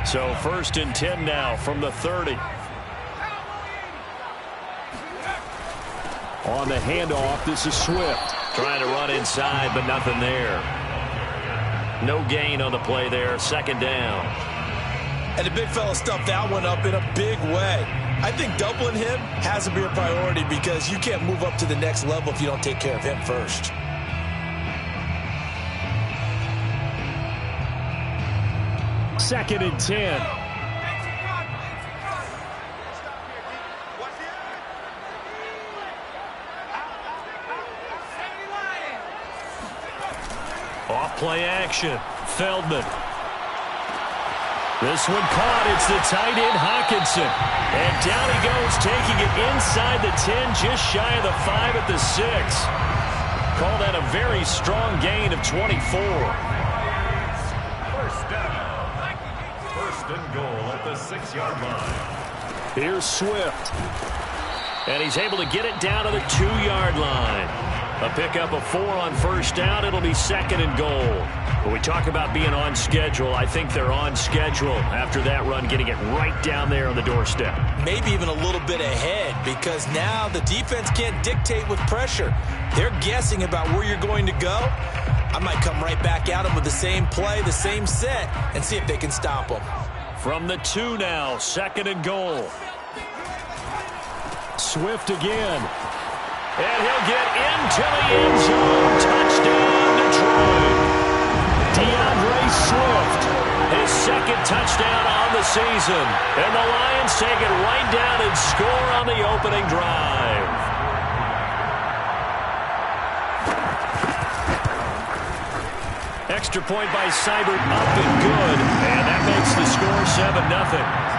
So 1st and 10 now from the 30. On the handoff, this is Swift. Trying to run inside, but nothing there. No gain on the play there. 2nd down. And the big fella stuffed that one up in a big way. I think doubling him has to be a priority because you can't move up to the next level if you don't take care of him first. Second and 10. Off play action. Feldman. This one caught. It's the tight end Hawkinson. And down he goes, taking it inside the 10, just shy of the 5 at the 6. Call that a very strong gain of 24. First down. 1st and goal at the 6-yard line. Here's Swift. And he's able to get it down to the 2-yard line. A pickup of 4 on 1st down. It'll be 2nd and goal. When we talk about being on schedule, I think they're on schedule after that run, getting it right down there on the doorstep. Maybe even a little bit ahead because now the defense can't dictate with pressure. They're guessing about where you're going to go. I might come right back at them with the same play, the same set, and see if they can stop them. From the 2 now, 2nd and goal. Swift again. And he'll get into the end zone. Touchdown, Detroit. DeAndre Swift, his 2nd touchdown on the season. And the Lions take it right down and score on the opening drive. Extra point by Seibert, up and good. And that makes the score 7-0.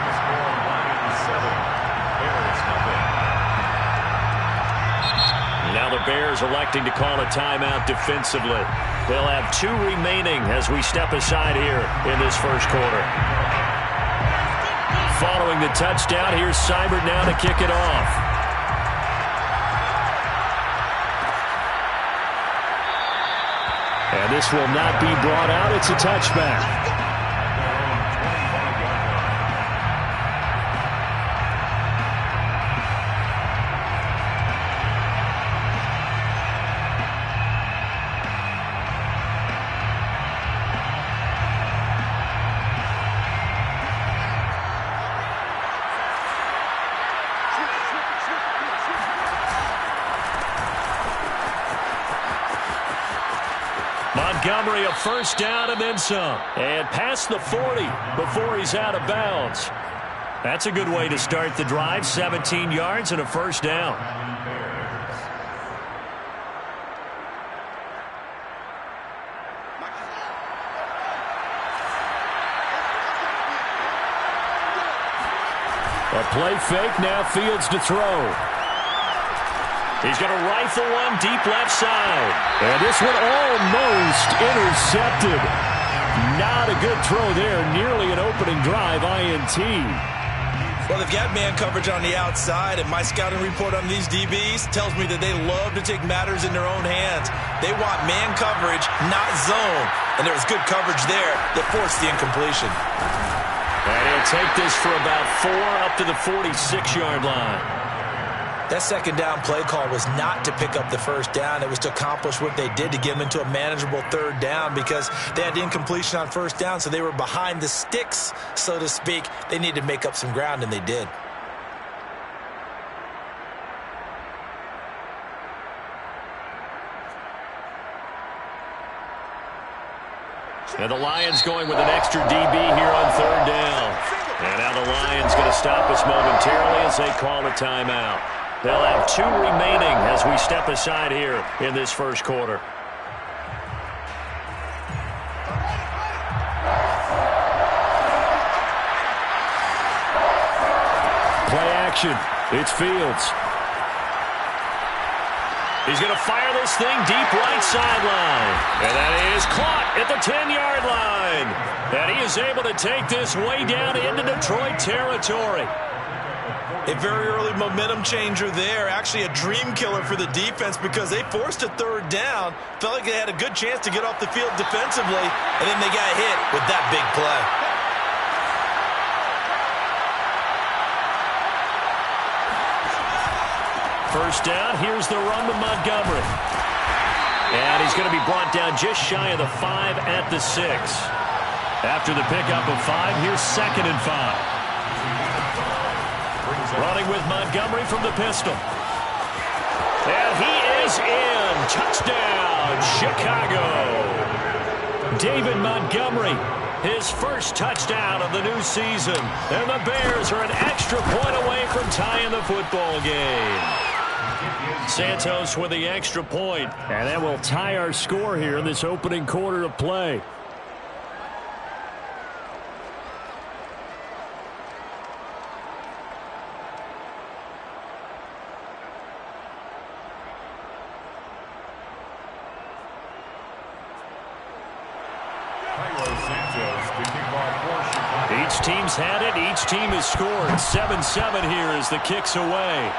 Now the Bears electing to call a timeout defensively. They'll have 2 remaining as we step aside here in this 1st quarter. Following the touchdown, here's Seibert now to kick it off. And this will not be brought out. It's a touchback. Montgomery a 1st down and then some. And past the 40 before he's out of bounds. That's a good way to start the drive. 17 yards and a 1st down. A play fake, now Fields to throw. He's going to rifle one deep left side. And this one almost intercepted. Not a good throw there. Nearly an opening drive, INT. Well, they've got man coverage on the outside, and my scouting report on these DBs tells me that they love to take matters in their own hands. They want man coverage, not zone. And there was good coverage there that forced the incompletion. And he'll take this for about 4 up to the 46-yard line. That 2nd down play call was not to pick up the 1st down. It was to accomplish what they did to get them into a manageable 3rd down because they had incompletion on 1st down, so they were behind the sticks, so to speak. They needed to make up some ground, and they did. And the Lions going with an extra DB here on 3rd down. And now the Lions going to stop us momentarily as they call a timeout. They'll have 2 remaining as we step aside here in this 1st quarter. Play action. It's Fields. He's going to fire this thing deep right sideline. And that is caught at the 10-yard line. And he is able to take this way down into Detroit territory. A very early momentum changer there. Actually a dream killer for the defense because they forced a 3rd down. Felt like they had a good chance to get off the field defensively. And then they got hit with that big play. First down, here's the run to Montgomery. And he's going to be brought down just shy of the 5 at the 6. After the pickup of 5, here's 2nd and 5. Running with Montgomery from the pistol. And he is in. Touchdown, Chicago. David Montgomery, his first touchdown of the new season. And the Bears are an extra point away from tying the football game. Santos with the extra point. And that will tie our score here in this opening quarter of play. Each team's had it. Each team has scored. 7-7 here as the kick's away.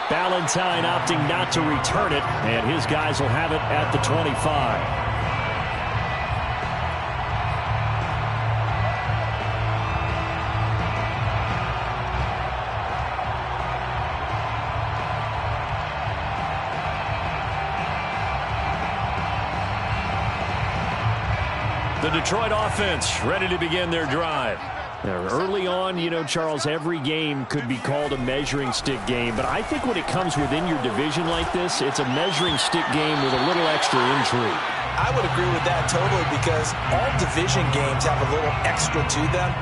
Ballantyne opting not to return it, and his guys will have it at the 25. The Detroit offense ready to begin their drive. Early on, you know, Charles, every game could be called a measuring stick game. But I think when it comes within your division like this, it's a measuring stick game with a little extra intrigue. I would agree with that totally because all division games have a little extra to them.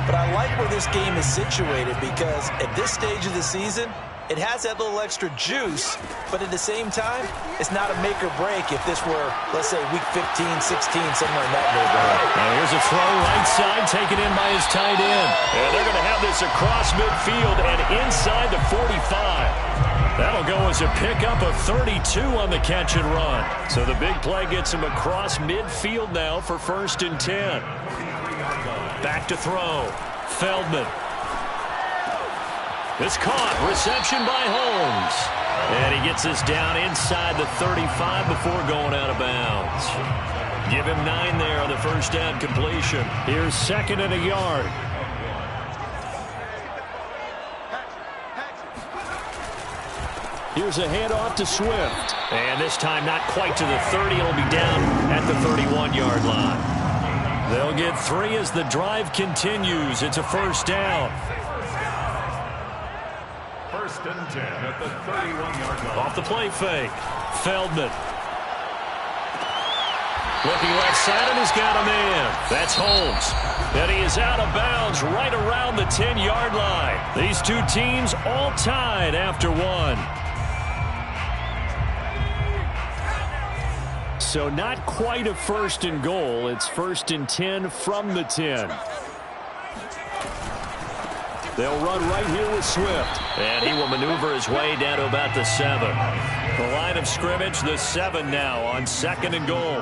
But I like where this game is situated because at this stage of the season, it has that little extra juice, but at the same time, it's not a make or break if this were, let's say, week 15, 16, somewhere in that neighborhood. Now here's a throw right side, taken in by his tight end. And they're going to have this across midfield and inside the 45. That'll go as a pickup of 32 on the catch and run. So the big play gets him across midfield now for 1st and 10. Back to throw. Feldman. It's caught. Reception by Holmes. And he gets this down inside the 35 before going out of bounds. Give him 9 there on the first down completion. Here's 2nd and a yard. Here's a handoff to Swift. And this time not quite to the 30. It'll be down at the 31-yard line. They'll get 3 as the drive continues. It's a first down. 1st and 10 at the 31-yard line. Off the play fake. Feldman. Looking left side, and he's got a man. That's Holmes. And he is out of bounds right around the 10-yard line. These two teams all tied after 1. So not quite a 1st and goal. It's 1st and 10 from the 10. They'll run right here with Swift. And he will maneuver his way down to about the 7. The line of scrimmage, the 7 now on 2nd and goal.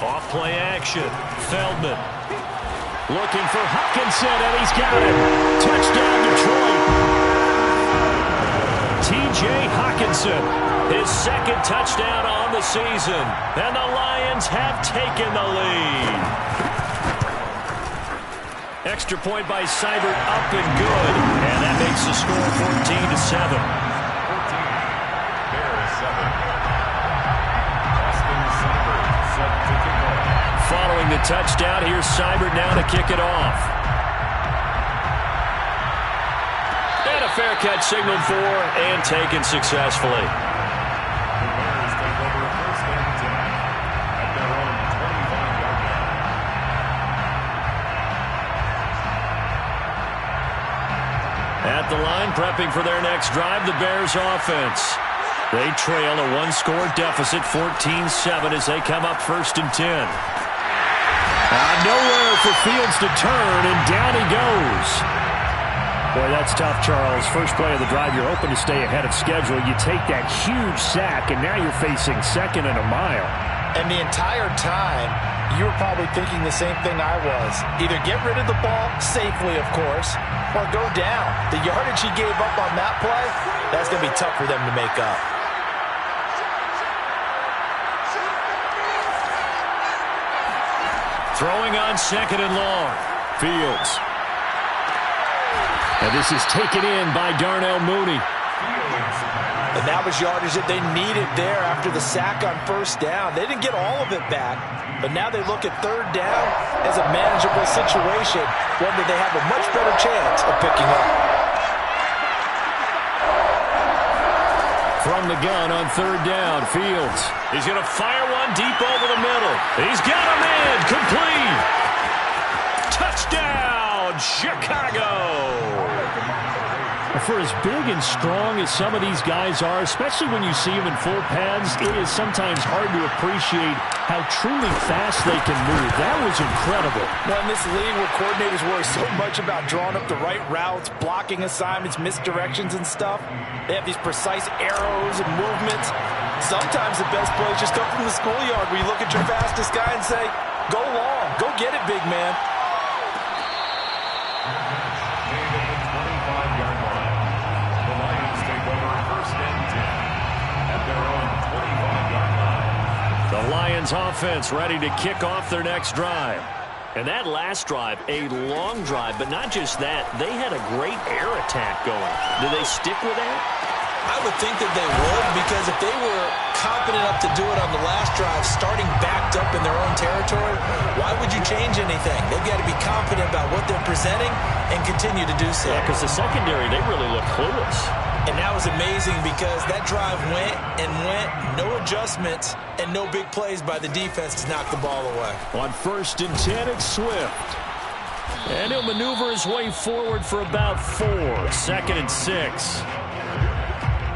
Off play action. Feldman. Looking for Hutchinson, and he's got it. Touchdown, Detroit. T.J. Hockenson, his 2nd touchdown on the season. And the Lions have taken the lead. Extra point by Seibert up and good. And that makes the score 14-7. 14. Bears 7. Austin Seibert set to kick off. Following the touchdown, here's Seibert now to kick it off. And a fair catch signaled for and taken successfully. The Bears take over 1st and 10 at their own 25-yard line. At the line, prepping for their next drive, the Bears offense. They trail a 1-score deficit, 14-7 as they come up 1st and 10. Nowhere for Fields to turn, and down he goes. Boy, that's tough, Charles. First play of the drive, you're hoping to stay ahead of schedule. You take that huge sack, and now you're facing 2nd and a mile. And the entire time, you were probably thinking the same thing I was. Either get rid of the ball, safely of course, or go down. The yardage he gave up on that play, that's going to be tough for them to make up. Throwing on 2nd and long. Fields And this is taken in by Darnell Mooney. And that was yardage that they needed there after the sack on first down. They didn't get all of it back, but now they look at third down as a manageable situation, one that they have a much better chance of picking up. From the gun on third down, Fields. He's going to fire one deep over the middle. He's got him in. Complete. Touchdown, Chicago. For as big and strong as some of these guys are, especially when you see them in full pads, it is sometimes hard to appreciate how truly fast they can move. That was incredible. Well, in this league where coordinators worry so much about drawing up the right routes, blocking assignments, misdirections and stuff, they have these precise arrows and movements. Sometimes the best plays just come from the schoolyard where you look at your fastest guy and say, go long, go get it, big man. The Lions offense ready to kick off their next drive. And that last drive, a long drive, but not just that. They had a great air attack going. Do they stick with that? I would think that they would, because if they were confident enough to do it on the last drive, starting backed up in their own territory, why would you change anything? They've got to be confident about what they're presenting and continue to do so. Yeah, because the secondary, they really look clueless. And that was amazing because that drive went and went, no adjustments, and no big plays by the defense to knock the ball away. On 1st and 10, it's Swift. And he'll maneuver his way forward for about 4. 2nd and 6.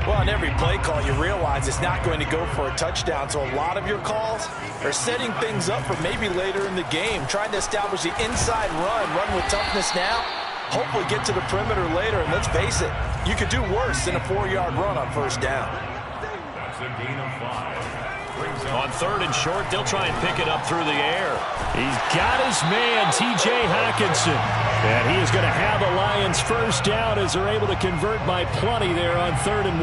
Well, on every play call, you realize it's not going to go for a touchdown. So a lot of your calls are setting things up for maybe later in the game, trying to establish the inside run with toughness now, hopefully get to the perimeter later. And let's face it, you could do worse than a 4-yard run on first down. That's a gain of 5. On 3rd and short, they'll try and pick it up through the air. He's got his man, T.J. Hockenson. And he is going to have the Lions first down as they're able to convert by plenty there on 3rd and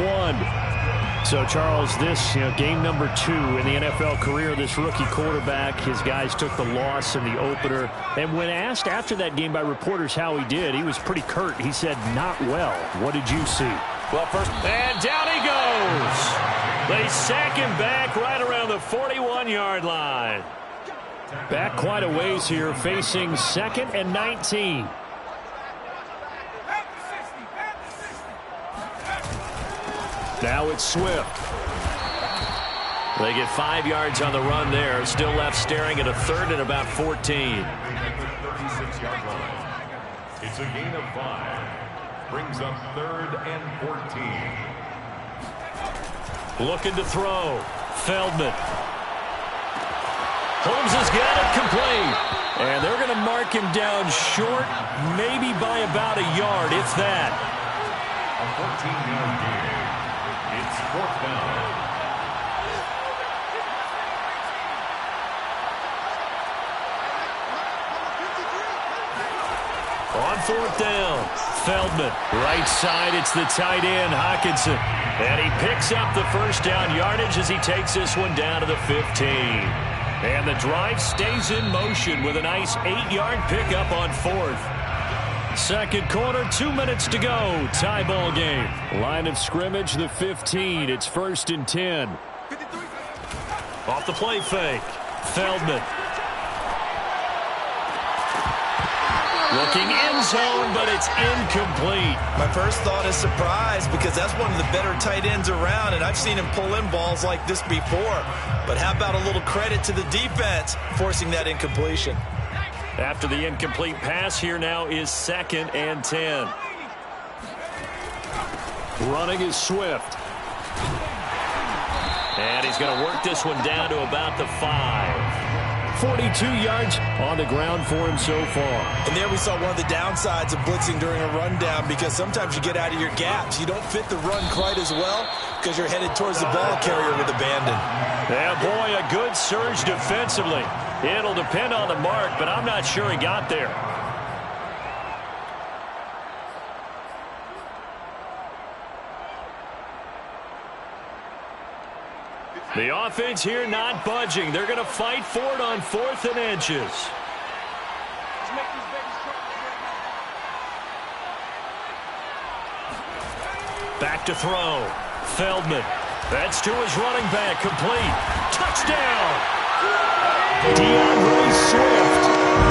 1. So, Charles, this game number 2 in the NFL career, this rookie quarterback, his guys took the loss in the opener. And when asked after that game by reporters how he did, he was pretty curt. He said, not well. What did you see? Well, first, and down he goes. They sack him back right around the 41-yard line. Back quite a ways here, facing 2nd and 19. Now it's Swift. They get 5 yards on the run there. Still left staring at a 3rd and about 14. 36-yard line. It's a gain of 5. Brings up 3rd and 14. Looking to throw. Feldman. Holmes has got it complete. And they're going to mark him down short, maybe by about a yard, if that. A 14-yard gain. It's 4th down. On 4th down, Feldman. Right side, it's the tight end, Hockenson. And he picks up the first down yardage as he takes this one down to the 15. And the drive stays in motion with a nice 8-yard pickup on 4th. Second quarter, 2 minutes to go. Tie ball game. Line of scrimmage, the 15. It's 1st and 10. Off the play fake. Feldman. Looking end zone, but it's incomplete. My first thought is surprise, because that's one of the better tight ends around, and I've seen him pull in balls like this before. But how about a little credit to the defense forcing that incompletion? After the incomplete pass, here now is 2nd and 10. Running is Swift. And he's going to work this one down to about the 5. 42 yards on the ground for him so far. And there we saw one of the downsides of blitzing during a rundown, because sometimes you get out of your gaps. You don't fit the run quite as well because you're headed towards the ball carrier with abandon. Yeah, boy, a good surge defensively. It'll depend on the mark, but I'm not sure he got there. The offense here not budging. They're going to fight for it on 4th and inches. Back to throw. Feldman. That's to his running back. Complete. Touchdown. DeAndre Swift.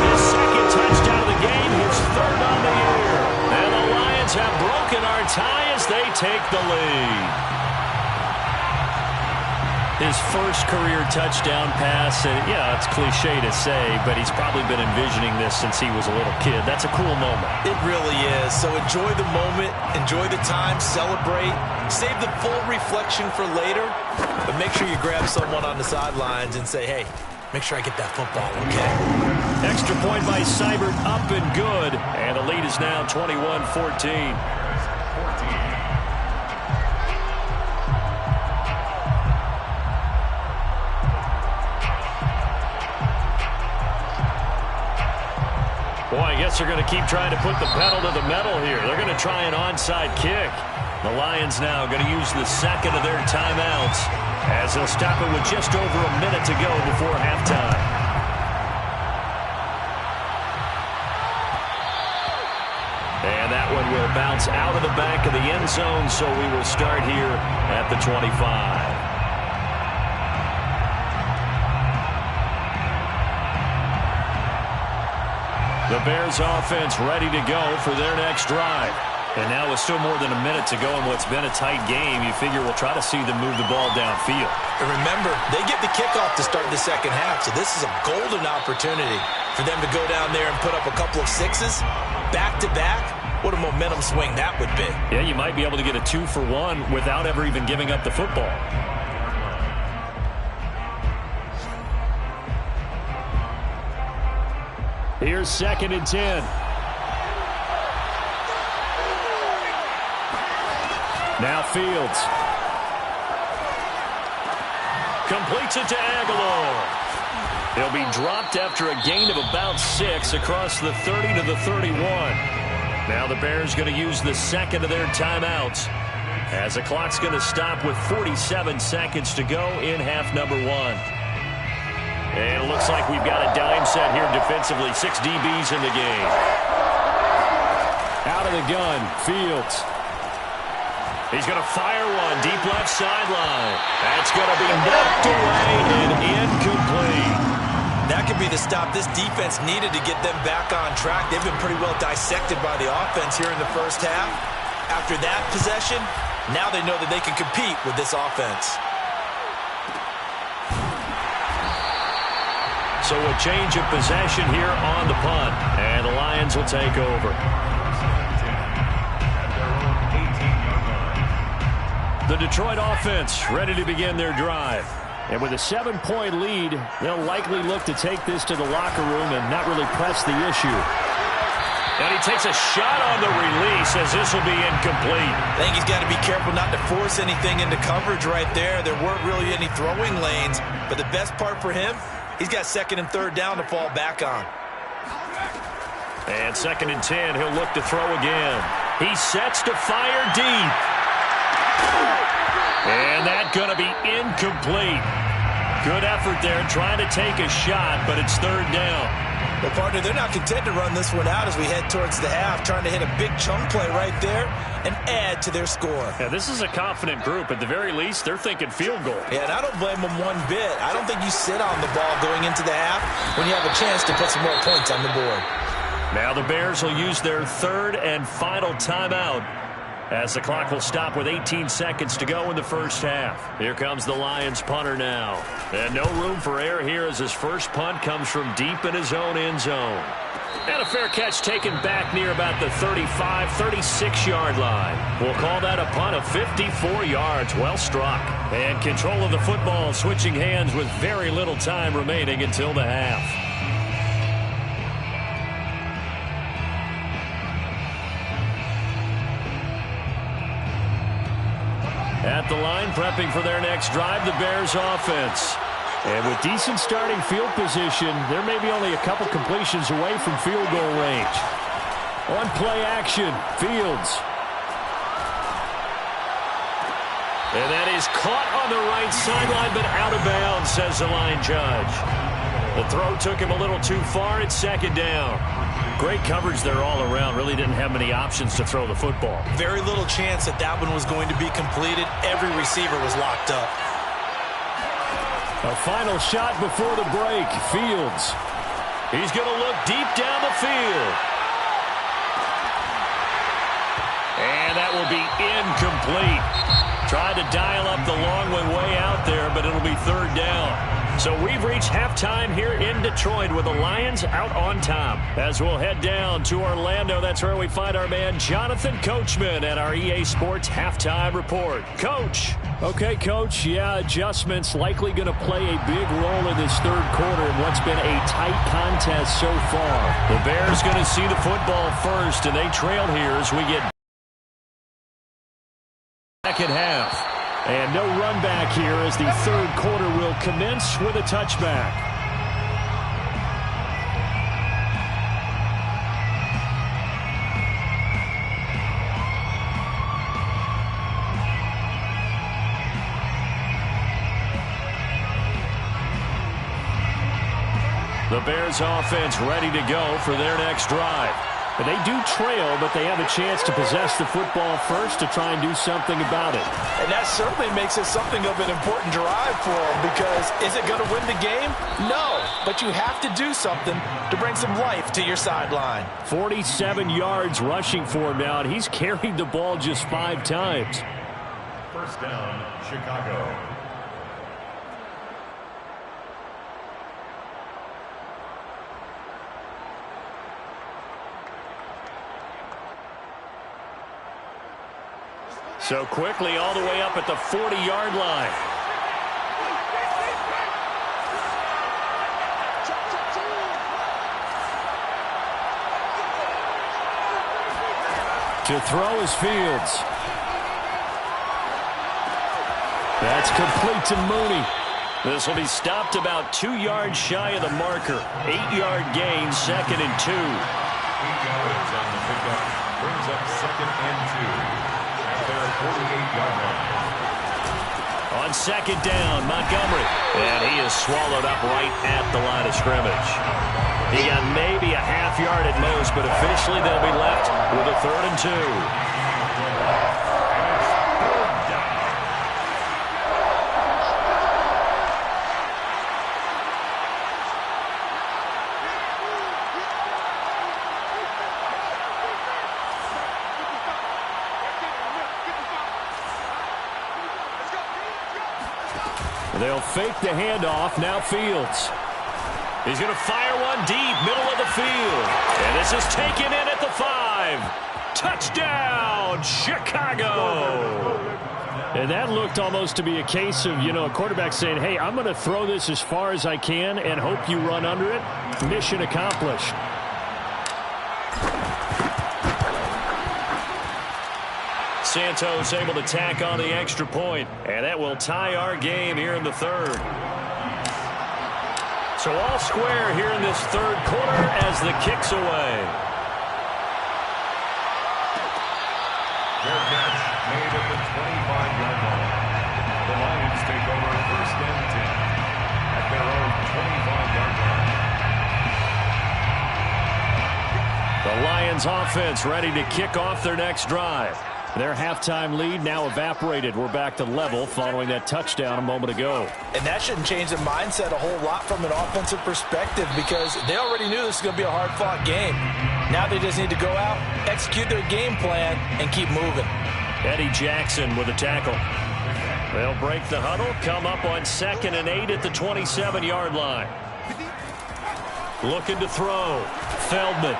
His second touchdown of the game. His third on the year. And the Lions have broken our tie as they take the lead. His first career touchdown pass, and yeah, it's cliche to say, but he's probably been envisioning this since he was a little kid. That's a cool moment. It really is. So enjoy the moment, enjoy the time, celebrate, save the full reflection for later, but make sure you grab someone on the sidelines and say, hey, make sure I get that football, okay? Extra point by Seibert, up and good, and the lead is now 21-14. Boy, I guess they're going to keep trying to put the pedal to the metal here. They're going to try an onside kick. The Lions now going to use the second of their timeouts as they'll stop it with just over a minute to go before halftime. And that one will bounce out of the back of the end zone, so we will start here at the 25. The Bears offense ready to go for their next drive. And now with still more than a minute to go in what's been a tight game, you figure we'll try to see them move the ball downfield. And remember, they get the kickoff to start the second half, so this is a golden opportunity for them to go down there and put up a couple of sixes back-to-back. What a momentum swing that would be. Yeah, you might be able to get a 2-for-1 without ever even giving up the football. Here's 2nd and 10. Now Fields. Completes it to Aguilar. He'll be dropped after a gain of about 6 across the 30 to the 31. Now the Bears going to use the second of their timeouts as the clock's going to stop with 47 seconds to go in half number 1. And it looks like we've got a dime set here defensively. 6 DBs in the game. Out of the gun, Fields. He's going to fire one deep left sideline. That's going to be knocked away and incomplete. That could be the stop this defense needed to get them back on track. They've been pretty well dissected by the offense here in the first half. After that possession, now they know that they can compete with this offense. So a change of possession here on the punt. And the Lions will take over. The Detroit offense ready to begin their drive. And with a 7-point lead, they'll likely look to take this to the locker room and not really press the issue. And he takes a shot on the release as this will be incomplete. I think he's got to be careful not to force anything into coverage right there. There weren't really any throwing lanes. But the best part for him, he's got 2nd and 3rd down to fall back on. And 2nd and 10, he'll look to throw again. He sets to fire deep. And that's going to be incomplete. Good effort there trying to take a shot, but it's 3rd down. Well, partner, they're not content to run this one out as we head towards the half, trying to hit a big chunk play right there and add to their score. Yeah, this is a confident group. At the very least, they're thinking field goal. Yeah, and I don't blame them one bit. I don't think you sit on the ball going into the half when you have a chance to put some more points on the board. Now the Bears will use their 3rd and final timeout as the clock will stop with 18 seconds to go in the first half. Here comes the Lions punter now. And no room for error here as his first punt comes from deep in his own end zone. And a fair catch taken back near about the 35, 36-yard line. We'll call that a punt of 54 yards. Well struck. And control of the football switching hands with very little time remaining until the half. At the line, prepping for their next drive, the Bears offense. And with decent starting field position, there may be only a couple completions away from field goal range. On play action, Fields. And that is caught on the right sideline, but out of bounds, says the line judge. The throw took him a little too far. It's 2nd down. Great coverage there all around. Really didn't have many options to throw the football. Very little chance that that one was going to be completed. Every receiver was locked up. A final shot before the break. Fields. He's going to look deep down the field. And that will be incomplete. Tried to dial up the long way out there, but it'll be third down. So we've reached halftime here in Detroit with the Lions out on top. As we'll head down to Orlando, that's where we find our man Jonathan Coachman at our EA Sports Halftime Report. Coach. Okay, Coach, yeah, adjustments likely going to play a big role in this third quarter in what's been a tight contest so far. The Bears going to see the football first, and they trail here as we get second half. And no run back here as the third quarter will commence with a touchback. The Bears offense ready to go for their next drive. But they do trail, but they have a chance to possess the football first to try and do something about it. And that certainly makes it something of an important drive for them, because is it going to win the game? No, but you have to do something to bring some life to your sideline. 47 yards rushing for him now, and he's carried the ball just 5 times. First down, Chicago. So quickly all the way up at the 40-yard line. To throw is Fields. That's complete to Mooney. This will be stopped about 2 yards shy of the marker. 8-yard gain, 2nd and 2. 8 yards on the pickup. Brings up 2nd and 2. Their 48-yard line. On 2nd down, Montgomery. And he is swallowed up right at the line of scrimmage. He got maybe a half yard at most, but officially they'll be left with a 3rd and 2. They'll fake the handoff. Now Fields. He's going to fire one deep, middle of the field. And this is taken in at the 5. Touchdown, Chicago. And that looked almost to be a case of, a quarterback saying, hey, I'm going to throw this as far as I can and hope you run under it. Mission accomplished. Santos able to tack on the extra point, and that will tie our game here in the third. So all square here in this third quarter as the kick's away. Fair catch made at the 25-yard line. The Lions take over 1st and 10 at their own 25-yard line. The Lions offense ready to kick off their next drive. Their halftime lead now evaporated. We're back to level following that touchdown a moment ago. And that shouldn't change the mindset a whole lot from an offensive perspective, because they already knew this was going to be a hard-fought game. Now they just need to go out, execute their game plan, and keep moving. Eddie Jackson with a tackle. They'll break the huddle, come up on 2nd and 8 at the 27-yard line. Looking to throw. Feldman.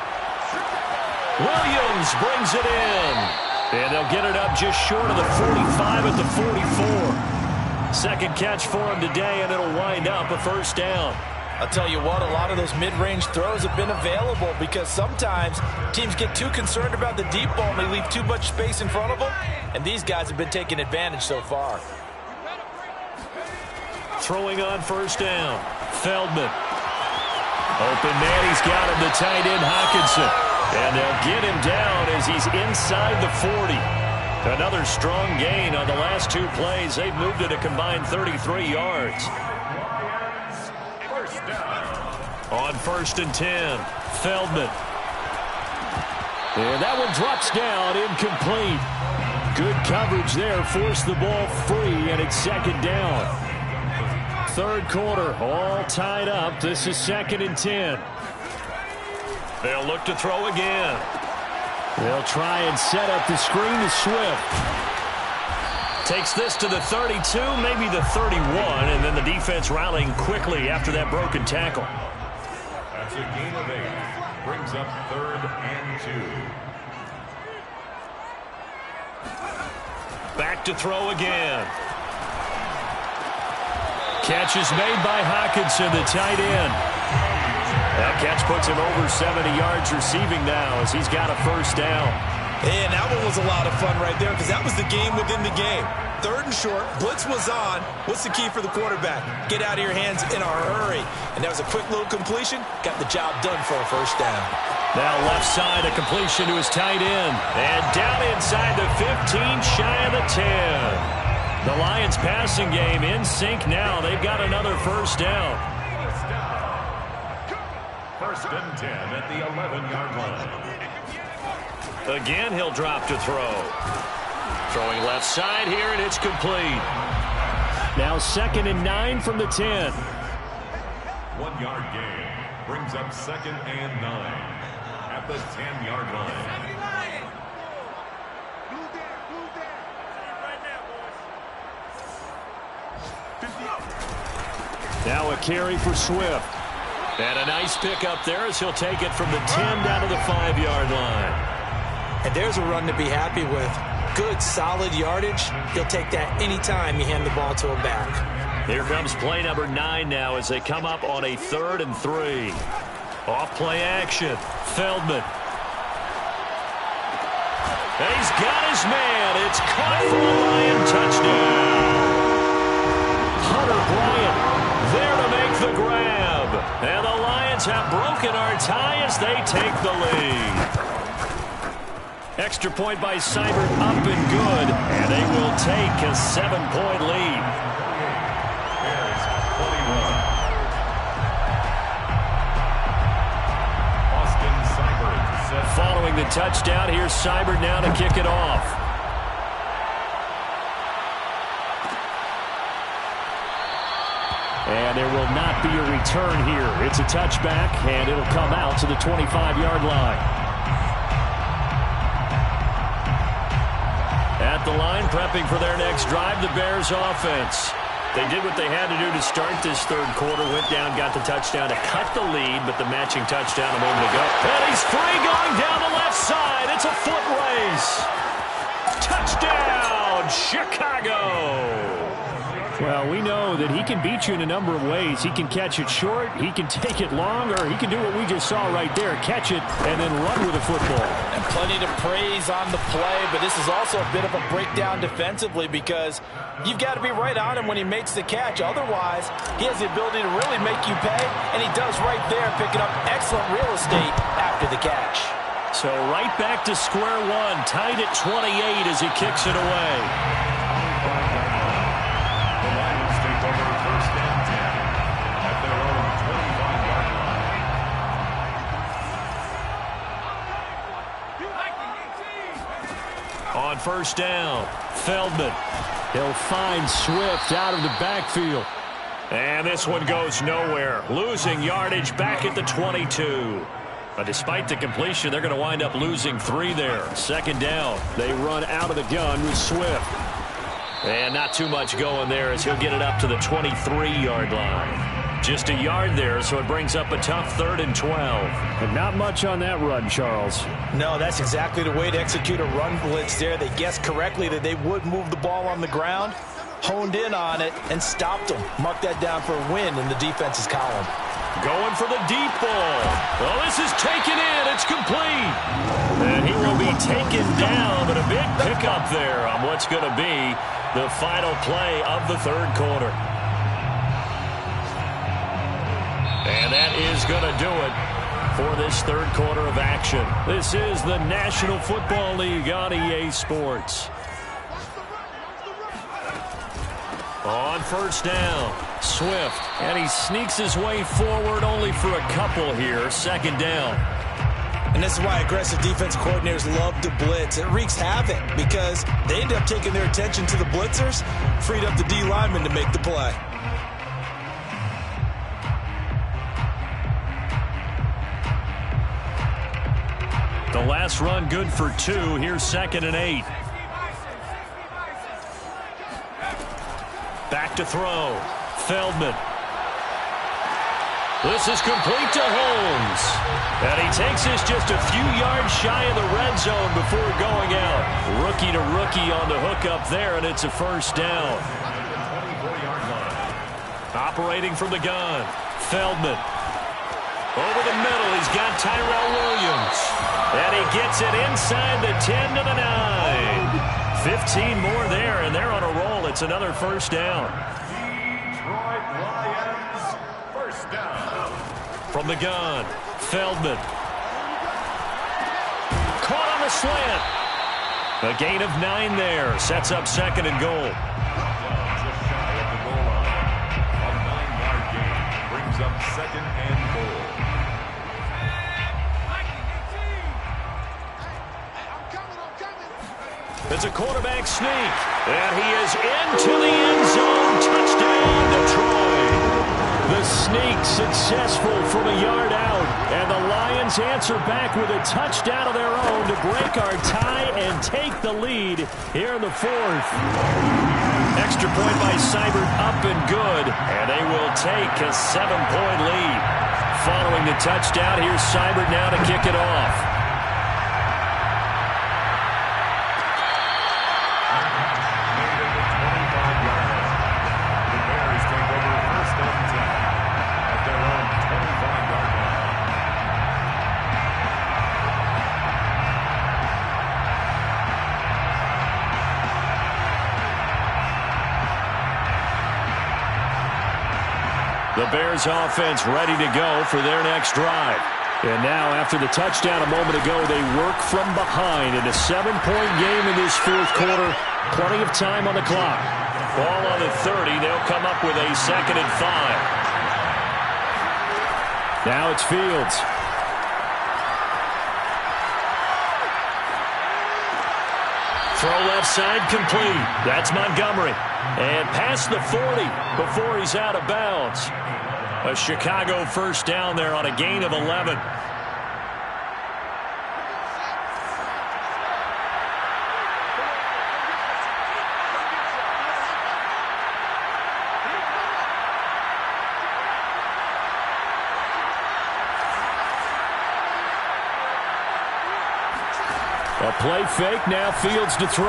Williams brings it in. And they'll get it up just short of the 45 at the 44. Second catch for him today, and it'll wind up a 1st down. I'll tell you what, a lot of those mid-range throws have been available, because sometimes teams get too concerned about the deep ball and they leave too much space in front of them, and these guys have been taking advantage so far. Throwing on 1st down. Feldman. Open man, he's got him, the tight end Hockenson. And they'll get him down as he's inside the 40. Another strong gain on the last 2 plays. They've moved it a combined 33 yards. On 1st and 10, Feldman. And that one drops down, incomplete. Good coverage there, forced the ball free, and it's second down. Third quarter, all tied up. This is 2nd and 10. They'll look to throw again. They'll try and set up the screen to Swift. Takes this to the 32, maybe the 31, and then the defense rallying quickly after that broken tackle. That's a gain of 8. Brings up 3rd and 2. Back to throw again. Catch is made by Hockenson, the tight end. That catch puts him over 70 yards receiving now as he's got a first down. And that one was a lot of fun right there because that was the game within the game. 3rd and short, blitz was on. What's the key for the quarterback? Get out of your hands in a hurry. And that was a quick little completion. Got the job done for a first down. Now left side, a completion to his tight end. And down inside the 15, shy of the 10. The Lions passing game in sync now. They've got another first down. 1st and 10 at the 11-yard line. Again, he'll drop to throw. Throwing left side here, and it's complete. Now 2nd and 9 from the 10. 1-yard gain. Brings up 2nd and 9 at the 10-yard line. Now a carry for Swift. And a nice pickup there as he'll take it from the 10 down to the 5-yard line. And there's a run to be happy with. Good, solid yardage. He'll take that anytime you hand the ball to a back. Here comes play number 9 now as they come up on a 3rd and 3. Off play action. Feldman. And he's got his man. It's caught for a Lion touchdown. Hunter Bryant there to make the grab. And the Lions have broken our tie as they take the lead. Extra point by Seibert up and good. And they will take a 7-point lead. Bears 21. Austin Seibert. Following the touchdown, here's Seibert now to kick it off. And there will not be a return here. It's a touchback, and it'll come out to the 25-yard line. At the line, prepping for their next drive, the Bears offense. They did what they had to do to start this third quarter, went down, got the touchdown to cut the lead, but the matching touchdown a moment ago. And he's free going down the left side. It's a foot race. Touchdown, Chicago. Well, we know that he can beat you in a number of ways. He can catch it short, he can take it long, or he can do what we just saw right there, catch it and then run with the football. And plenty to praise on the play, but this is also a bit of a breakdown defensively because you've got to be right on him when he makes the catch. Otherwise, he has the ability to really make you pay, and he does right there, picking up excellent real estate after the catch. So right back to square one, tied at 28 as he kicks it away. On first down, Feldman. He'll find Swift out of the backfield. And this one goes nowhere. Losing yardage back at the 22. But despite the completion, they're going to wind up losing 3 there. 2nd down. They run out of the gun with Swift. And not too much going there as he'll get it up to the 23-yard line. Just a yard there, so it brings up a tough 3rd and 12. But not much on that run, Charles. No, that's exactly the way to execute a run blitz there. They guessed correctly that they would move the ball on the ground, honed in on it, and stopped them. Mark that down for a win in the defense's column. Going for the deep ball. Well, this is taken in. It's complete. And he will be taken down, but a big pickup there on what's going to be the final play of the third quarter. And that is going to do it for this third quarter of action. This is the National Football League on EA Sports. On first down, Swift, and he sneaks his way forward only for a couple here. 2nd down. And this is why aggressive defense coordinators love to blitz. It wreaks havoc because they end up taking their attention to the blitzers, freed up the D lineman to make the play. The last run good for 2. Here's 2nd and 8. Back to throw. Feldman. This is complete to Holmes. And he takes this just a few yards shy of the red zone before going out. Rookie to rookie on the hook up there, and it's a first down. Operating from the gun. Feldman. Over the middle, he's got Tyrell Williams. And he gets it inside the 10 to the 9. 15 more there, and they're on a roll. It's another first down. Detroit Lions, first down. From the gun, Feldman. Caught on the slant. A gain of 9 there. Sets up 2nd and goal. Just shy of the goal line. A 9-yard gain brings up 2nd and goal. It's a quarterback sneak. And he is into the end zone. Touchdown, Detroit. The sneak successful from a yard out. And the Lions answer back with a touchdown of their own to break our tie and take the lead here in the 4th. Extra point by Seibert up and good. And they will take a 7-point lead. Following the touchdown, here's Seibert now to kick it off. The Bears offense ready to go for their next drive. And now, after the touchdown a moment ago, they work from behind in a 7-point game in this 4th quarter. Plenty of time on the clock. Ball on the 30. They'll come up with a 2nd and 5. Now it's Fields. Throw left side complete. That's Montgomery. And past the 40 before he's out of bounds. A Chicago first down there on a gain of 11. A play fake, now Fields to throw.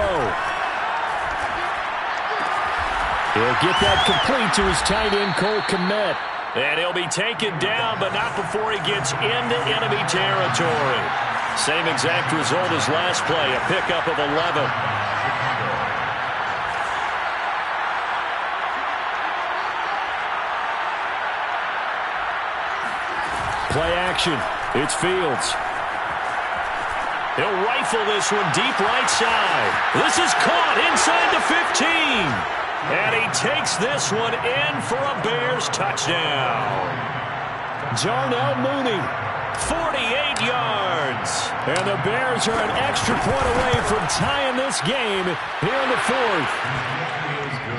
He'll get that complete to his tight end, Cole Kmet. And he'll be taken down, but not before he gets into enemy territory. Same exact result as last play, a pickup of 11. Play action. It's Fields. He'll rifle this one deep right side. This is caught inside the 15. And he takes this one in for a Bears touchdown. Darnell Mooney, 48 yards. And the Bears are an extra point away from tying this game here in the 4th.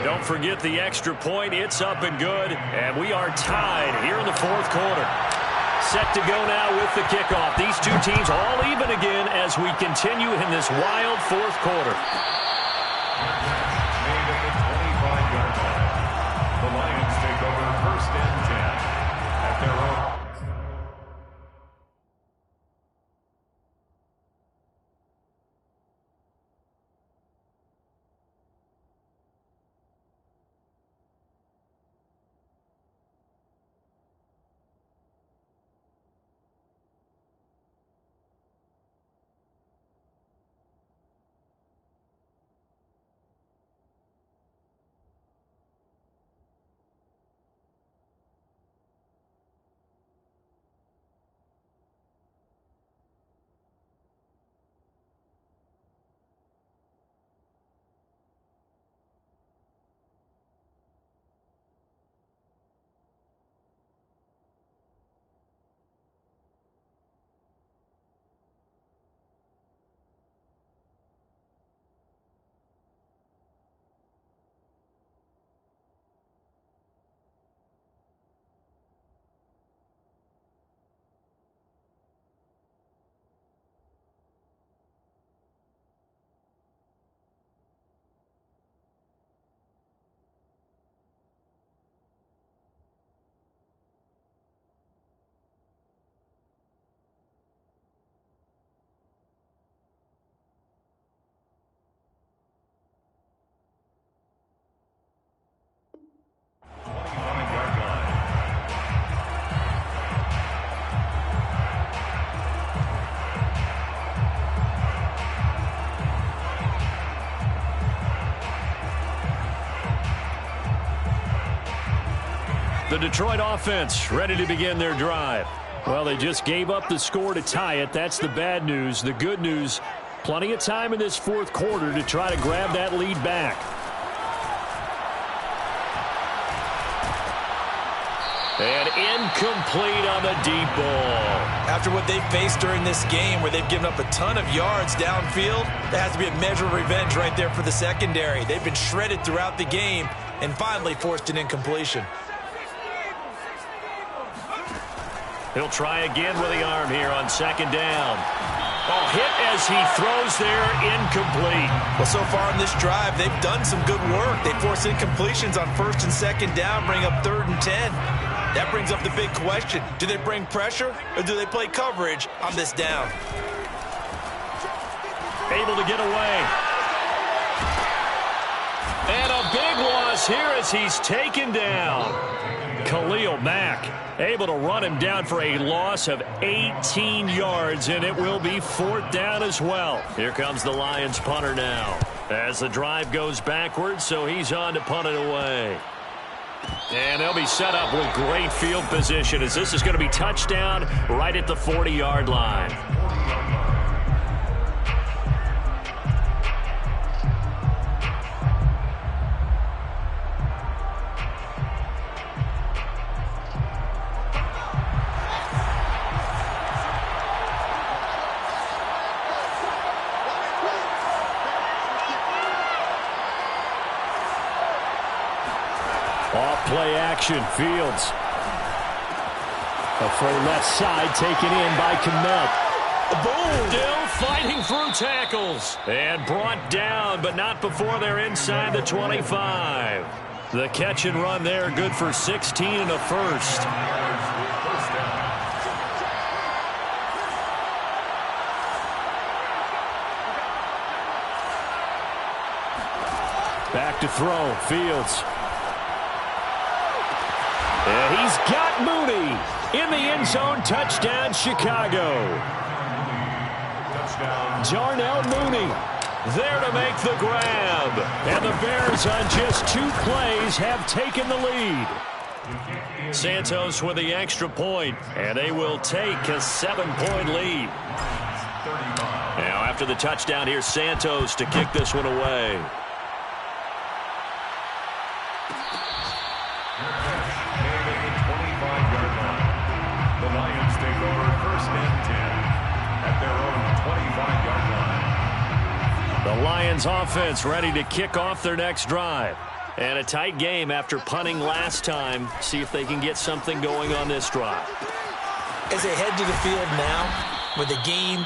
Don't forget the extra point. It's up and good. And we are tied here in the 4th quarter. Set to go now with the kickoff. These two teams all even again as we continue in this wild 4th quarter. The Lions take over 1st and 10 at their own. The Detroit offense ready to begin their drive. Well, they just gave up the score to tie it. That's the bad news. The good news, plenty of time in this fourth quarter to try to grab that lead back. And incomplete on the deep ball. After what they've faced during this game where they've given up a ton of yards downfield, there has to be a measure of revenge right there for the secondary. They've been shredded throughout the game and finally forced an incompletion. He'll try again with the arm here on second down. Oh, hit as he throws there, incomplete. Well, so far in this drive, they've done some good work. They force incompletions on first and second down, bring up 3rd and 10. That brings up the big question. Do they bring pressure or do they play coverage on this down? Able to get away. And a big loss here as he's taken down. Khalil Mack able to run him down for a loss of 18 yards, and it will be 4th down as well. Here comes the Lions punter now as the drive goes backwards, so he's on to punt it away. And they'll be set up with great field position as this is going to be touchdown right at the 40-yard line. Off-play action, Fields. A throw left side taken in by Kmet. Boom! Still fighting through tackles. And brought down, but not before they're inside the 25. The catch and run there, good for 16 and a first. Back to throw, Fields. And he's got Mooney in the end zone. Touchdown, Chicago. Darnell Mooney there to make the grab. And the Bears on just 2 plays have taken the lead. Santos with the extra point, and they will take a 7-point lead. Now after the touchdown, here's Santos to kick this one away. The Lions offense ready to kick off their next drive. And a tight game after punting last time. See if they can get something going on this drive. As they head to the field now, with the game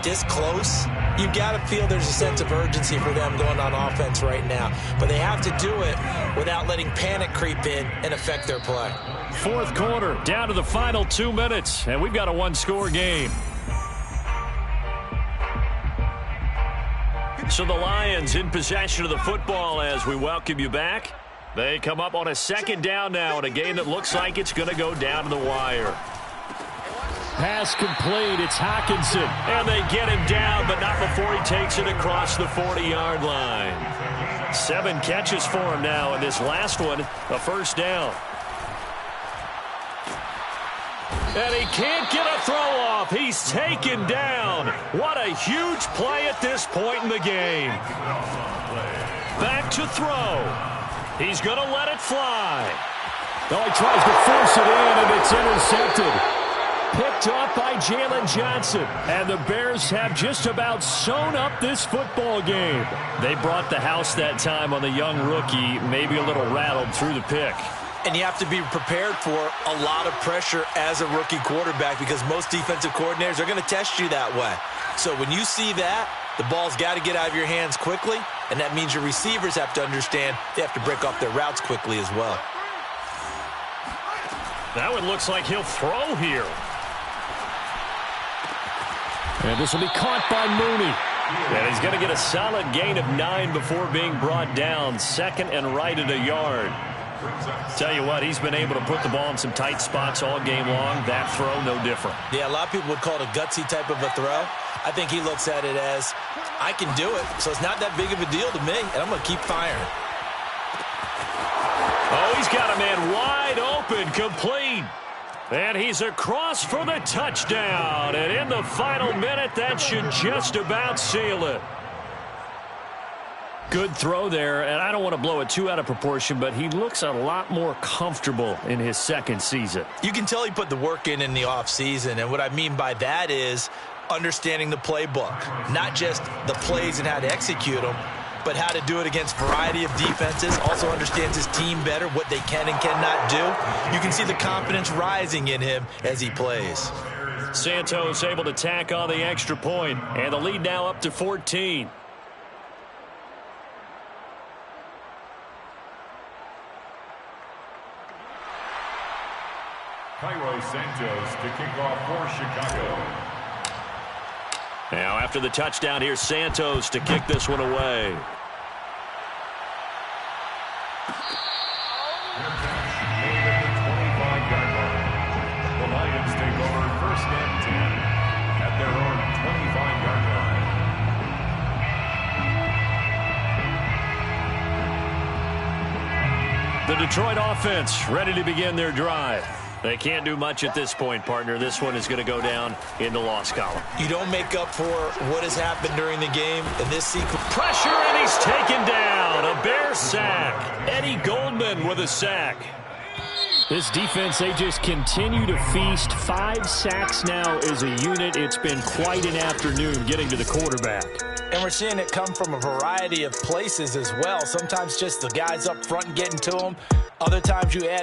this close, you've got to feel there's a sense of urgency for them going on offense right now. But they have to do it without letting panic creep in and affect their play. Fourth quarter, down to the final 2 minutes, and we've got a 1-score game. So the Lions in possession of the football as we welcome you back. They come up on a second down now in a game that looks like it's going to go down to the wire. Pass complete. It's Hockenson. And they get him down, but not before he takes it across the 40-yard line. 7 catches for him now, and this last one, a first down. And he can't get a throw off. He's taken down. What a huge play at this point in the game. Back to throw. He's going to let it fly. Oh, he tries to force it in, and it's intercepted. Picked off by Jalen Johnson. And the Bears have just about sewn up this football game. They brought the house that time on the young rookie, maybe a little rattled through the pick. And you have to be prepared for a lot of pressure as a rookie quarterback because most defensive coordinators are going to test you that way. So when you see that, the ball's got to get out of your hands quickly, and that means your receivers have to understand they have to break off their routes quickly as well. That one looks like he'll throw here. And this will be caught by Mooney. And he's going to get a solid gain of 9 before being brought down. Second and right at a yard. Tell you what, he's been able to put the ball in some tight spots all game long. That throw, no different. Yeah, a lot of people would call it a gutsy type of a throw. I think he looks at it as, I can do it, so it's not that big of a deal to me, and I'm going to keep firing. Oh, he's got a man wide open, complete. And he's across for the touchdown. And in the final minute, that should just about seal it. Good throw there, and I don't want to blow it too out of proportion, but he looks a lot more comfortable in his second season. You can tell he put the work in the offseason, and what I mean by that is understanding the playbook, not just the plays and how to execute them, but how to do it against a variety of defenses. Also understands his team better, what they can and cannot do. You can see the confidence rising in him as he plays. Santos able to tack on the extra point, and the lead now up to 14. Cairo Santos to kick off for Chicago. Now after the touchdown, here's Santos to kick this one away. Made at the 25-yard line. The Lions take over first and 10 at their own 25-yard line. The Detroit offense ready to begin their drive. They can't do much at this point, partner. This one is going to go down in the loss column. You don't make up for what has happened during the game in this sequence. Pressure, and he's taken down. A Bear sack. Eddie Goldman with a sack. This defense, they just continue to feast. 5 sacks now as a unit. It's been quite an afternoon getting to the quarterback. And we're seeing it come from a variety of places as well. Sometimes just the guys up front getting to them. Other times you add